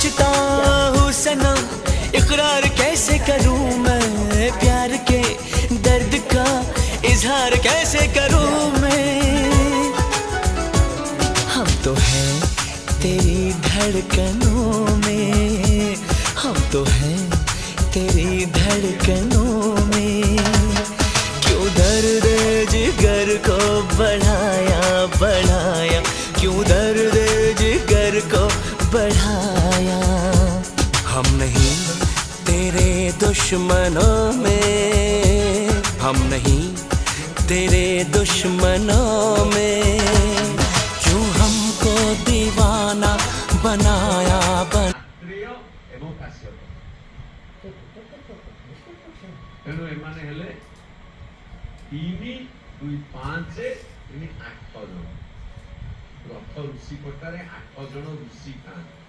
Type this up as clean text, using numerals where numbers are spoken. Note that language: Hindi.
सोचता हूँ सनम, इकरार कैसे करूँ मैं, प्यार के दर्द का इजहार कैसे करूँ मैं। हम तो हैं तेरी धड़कनों में, हम तो हैं तेरी धड़कनों में। क्यों दर्द जिगर को बढ़ाया बढ़ाया, क्यों दर्द जिगर को बढ़ाया। हम नहीं तेरे दुश्मनों में, हम नहीं तेरे दुश्मनों में। जो हमको दीवाना बनाया trío এবং কাশ্যপ ତେଣୁ ଏମାନେ ହେଲେ 3 2 5 8 ଜଣ। ରଥ ଋଷି କଟାରେ 8 ଜଣ ଋଷି ଥାନ୍ତି।